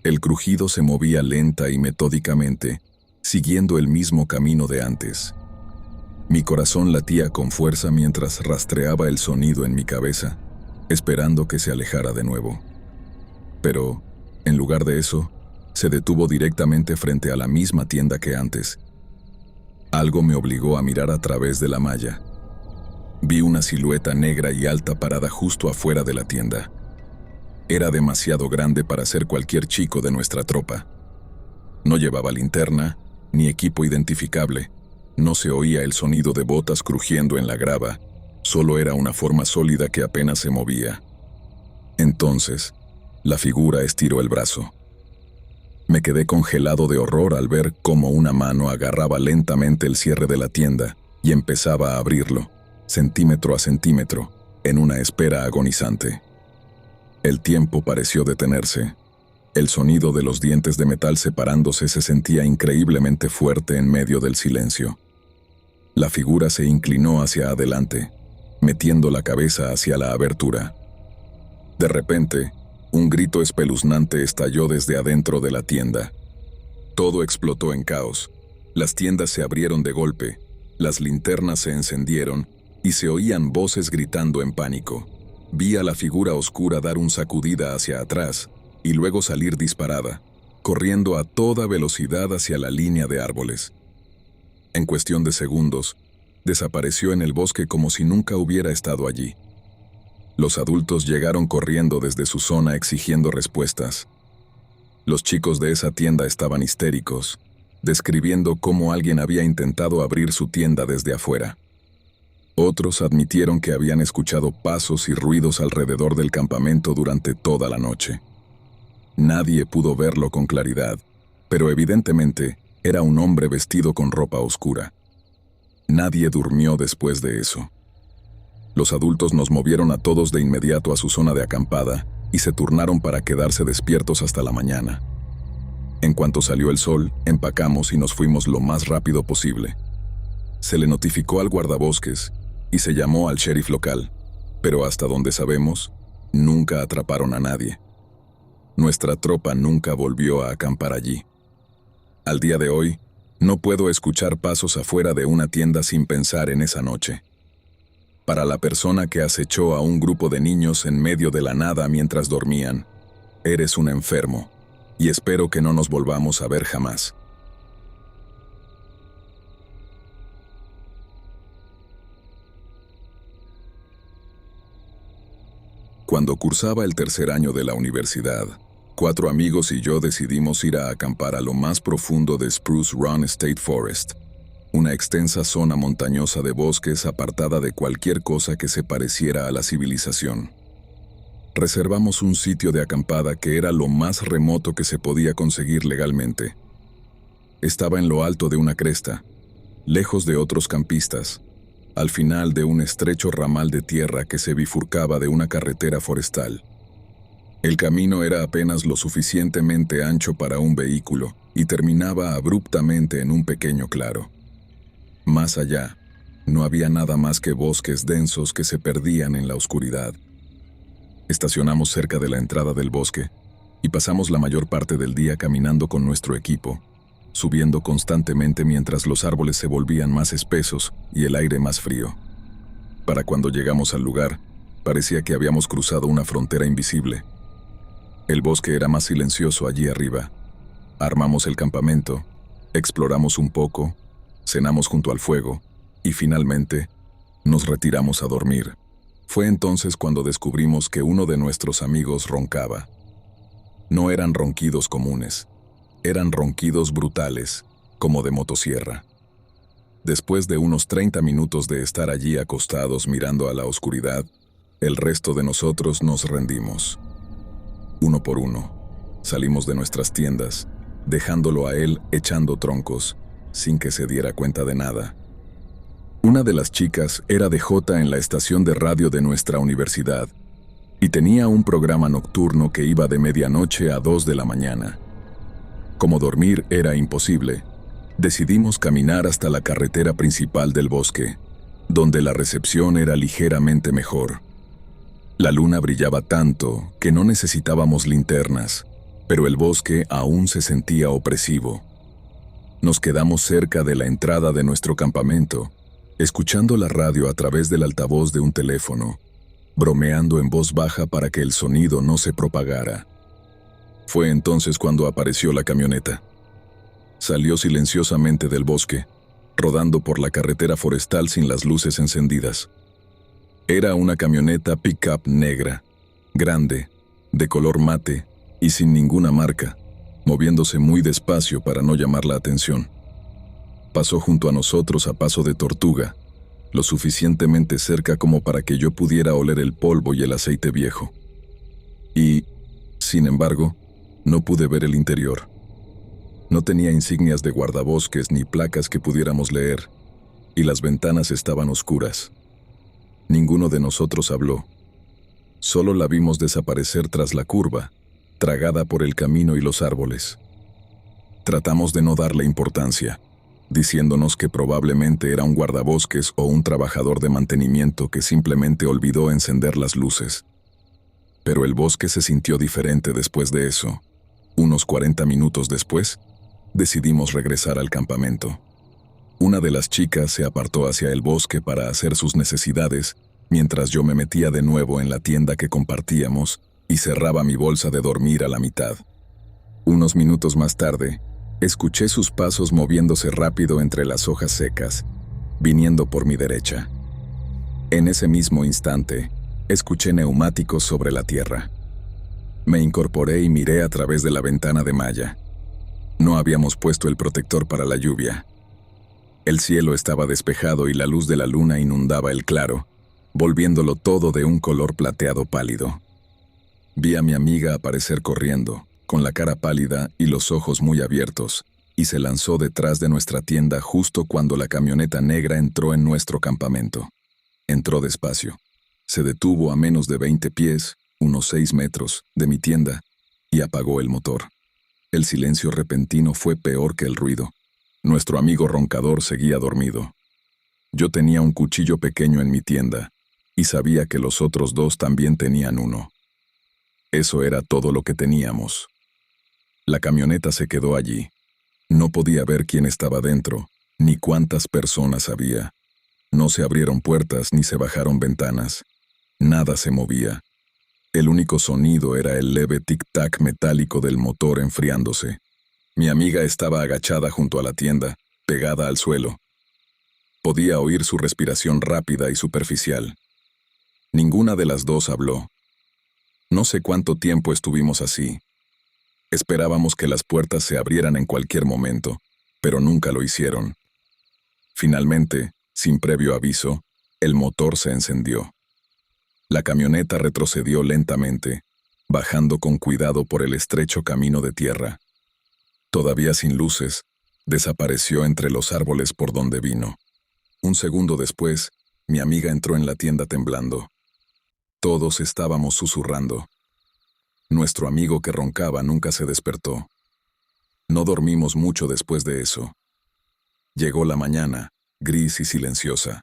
El crujido se movía lenta y metódicamente, siguiendo el mismo camino de antes. Mi corazón latía con fuerza mientras rastreaba el sonido en mi cabeza, esperando que se alejara de nuevo. Pero, en lugar de eso, se detuvo directamente frente a la misma tienda que antes. Algo me obligó a mirar a través de la malla. Vi una silueta negra y alta parada justo afuera de la tienda. Era demasiado grande para ser cualquier chico de nuestra tropa. No llevaba linterna, ni equipo identificable. No se oía el sonido de botas crujiendo en la grava, solo era una forma sólida que apenas se movía. Entonces, la figura estiró el brazo. Me quedé congelado de horror al ver cómo una mano agarraba lentamente el cierre de la tienda y empezaba a abrirlo, centímetro a centímetro, en una espera agonizante. El tiempo pareció detenerse. El sonido de los dientes de metal separándose se sentía increíblemente fuerte en medio del silencio. La figura se inclinó hacia adelante, metiendo la cabeza hacia la abertura. De repente, un grito espeluznante estalló desde adentro de la tienda. Todo explotó en caos. Las tiendas se abrieron de golpe, las linternas se encendieron y se oían voces gritando en pánico. Vi a la figura oscura dar un sacudida hacia atrás y luego salir disparada, corriendo a toda velocidad hacia la línea de árboles. En cuestión de segundos, desapareció en el bosque como si nunca hubiera estado allí. Los adultos llegaron corriendo desde su zona exigiendo respuestas. Los chicos de esa tienda estaban histéricos, describiendo cómo alguien había intentado abrir su tienda desde afuera. Otros admitieron que habían escuchado pasos y ruidos alrededor del campamento durante toda la noche. Nadie pudo verlo con claridad, pero evidentemente era un hombre vestido con ropa oscura. Nadie durmió después de eso. Los adultos nos movieron a todos de inmediato a su zona de acampada y se turnaron para quedarse despiertos hasta la mañana. En cuanto salió el sol, empacamos y nos fuimos lo más rápido posible. Se le notificó al guardabosques y se llamó al sheriff local, pero hasta donde sabemos, nunca atraparon a nadie. Nuestra tropa nunca volvió a acampar allí. Al día de hoy, no puedo escuchar pasos afuera de una tienda sin pensar en esa noche. Para la persona que acechó a un grupo de niños en medio de la nada mientras dormían, eres un enfermo, y espero que no nos volvamos a ver jamás. Cuando cursaba el tercer año de la universidad, 4 amigos y yo decidimos ir a acampar a lo más profundo de Spruce Run State Forest, una extensa zona montañosa de bosques apartada de cualquier cosa que se pareciera a la civilización. Reservamos un sitio de acampada que era lo más remoto que se podía conseguir legalmente. Estaba en lo alto de una cresta, lejos de otros campistas, al final de un estrecho ramal de tierra que se bifurcaba de una carretera forestal. El camino era apenas lo suficientemente ancho para un vehículo y terminaba abruptamente en un pequeño claro. Más allá, no había nada más que bosques densos que se perdían en la oscuridad. Estacionamos cerca de la entrada del bosque y pasamos la mayor parte del día caminando con nuestro equipo, subiendo constantemente mientras los árboles se volvían más espesos y el aire más frío. Para cuando llegamos al lugar, parecía que habíamos cruzado una frontera invisible. El bosque era más silencioso allí arriba. Armamos el campamento, exploramos un poco, cenamos junto al fuego y finalmente nos retiramos a dormir. Fue entonces cuando descubrimos que uno de nuestros amigos roncaba. No eran ronquidos comunes, eran ronquidos brutales, como de motosierra. Después de unos 30 minutos de estar allí acostados mirando a la oscuridad, el resto de nosotros nos rendimos. Uno por uno, salimos de nuestras tiendas, dejándolo a él echando troncos, sin que se diera cuenta de nada. Una de las chicas era DJ en la estación de radio de nuestra universidad y tenía un programa nocturno que iba de medianoche a 2 de la mañana. Como dormir era imposible, decidimos caminar hasta la carretera principal del bosque, donde la recepción era ligeramente mejor. La luna brillaba tanto que no necesitábamos linternas, pero el bosque aún se sentía opresivo. Nos quedamos cerca de la entrada de nuestro campamento, escuchando la radio a través del altavoz de un teléfono, bromeando en voz baja para que el sonido no se propagara. Fue entonces cuando apareció la camioneta. Salió silenciosamente del bosque, rodando por la carretera forestal sin las luces encendidas. Era una camioneta pick-up negra, grande, de color mate y sin ninguna marca, moviéndose muy despacio para no llamar la atención. Pasó junto a nosotros a paso de tortuga, lo suficientemente cerca como para que yo pudiera oler el polvo y el aceite viejo. Y, sin embargo, no pude ver el interior. No tenía insignias de guardabosques ni placas que pudiéramos leer, y las ventanas estaban oscuras. Ninguno de nosotros habló. Solo la vimos desaparecer tras la curva, tragada por el camino y los árboles. Tratamos de no darle importancia, diciéndonos que probablemente era un guardabosques o un trabajador de mantenimiento que simplemente olvidó encender las luces. Pero el bosque se sintió diferente después de eso. Unos 40 minutos después, decidimos regresar al campamento. Una de las chicas se apartó hacia el bosque para hacer sus necesidades, mientras yo me metía de nuevo en la tienda que compartíamos y cerraba mi bolsa de dormir a la mitad. Unos minutos más tarde, escuché sus pasos moviéndose rápido entre las hojas secas, viniendo por mi derecha. En ese mismo instante, escuché neumáticos sobre la tierra. Me incorporé y miré a través de la ventana de malla. No habíamos puesto el protector para la lluvia. El cielo estaba despejado y la luz de la luna inundaba el claro, volviéndolo todo de un color plateado pálido. Vi a mi amiga aparecer corriendo, con la cara pálida y los ojos muy abiertos, y se lanzó detrás de nuestra tienda justo cuando la camioneta negra entró en nuestro campamento. Entró despacio. Se detuvo a menos de 20 pies, unos 6 metros, de mi tienda, y apagó el motor. El silencio repentino fue peor que el ruido. Nuestro amigo roncador seguía dormido. Yo tenía un cuchillo pequeño en mi tienda, y sabía que los otros dos también tenían uno. Eso era todo lo que teníamos. La camioneta se quedó allí. No podía ver quién estaba dentro, ni cuántas personas había. No se abrieron puertas ni se bajaron ventanas. Nada se movía. El único sonido era el leve tic-tac metálico del motor enfriándose. Mi amiga estaba agachada junto a la tienda, pegada al suelo. Podía oír su respiración rápida y superficial. Ninguna de las dos habló. No sé cuánto tiempo estuvimos así. Esperábamos que las puertas se abrieran en cualquier momento, pero nunca lo hicieron. Finalmente, sin previo aviso, el motor se encendió. La camioneta retrocedió lentamente, bajando con cuidado por el estrecho camino de tierra. Todavía sin luces, desapareció entre los árboles por donde vino. Un segundo después, mi amiga entró en la tienda temblando. Todos estábamos susurrando. Nuestro amigo que roncaba nunca se despertó. No dormimos mucho después de eso. Llegó la mañana, gris y silenciosa.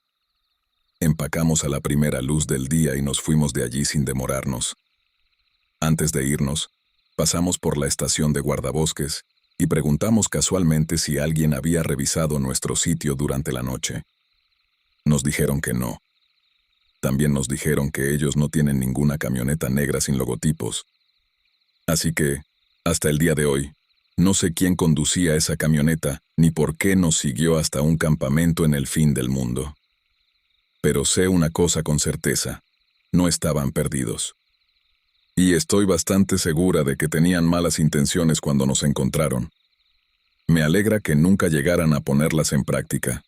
Empacamos a la primera luz del día y nos fuimos de allí sin demorarnos. Antes de irnos, pasamos por la estación de guardabosques y preguntamos casualmente si alguien había revisado nuestro sitio durante la noche. Nos dijeron que no. También nos dijeron que ellos no tienen ninguna camioneta negra sin logotipos. Así que, hasta el día de hoy, no sé quién conducía esa camioneta ni por qué nos siguió hasta un campamento en el fin del mundo. Pero sé una cosa con certeza, no estaban perdidos. Y estoy bastante segura de que tenían malas intenciones cuando nos encontraron. Me alegra que nunca llegaran a ponerlas en práctica.